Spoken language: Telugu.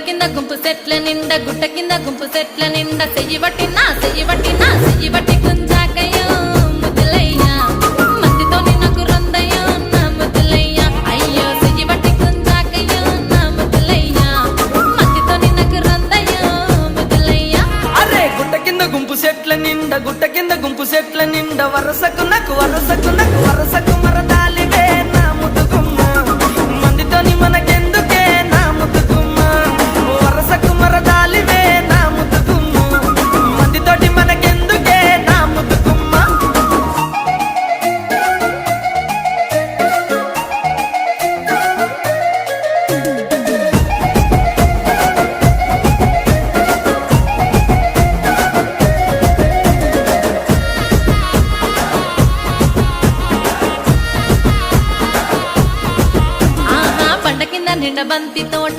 కింద గుంపు సెట్ల నిండా గుట్ట కింద గుంపు సెట్ల నిండా చెయ్యి బట్టి గుంజాకయ్యో ముద్దులయ్యా మందితో నాకు రొందయ్యో నా ముద్దులయ్యా అయ్యో చెయ్యి బట్టి గుంజాకయ్యో నా ముద్దులయ్యా మందితో నాకు రొందయ్యో ముద్దులయ్యా. అరే గుట్ట కింద గుంపు సెట్ల నిండా వరసకు మరదాలివే నా ముద్దుగుమ్మ మందితోని మనకెందుకే నా ముద్దుగుమ్మ వరసకు మరదాలివే నా ముద్దుగుమ్మ మందితోటి మనకెందుకే నా ముద్దుగుమ్మ. ఆహా పంట కింద నిండ బంతి తోట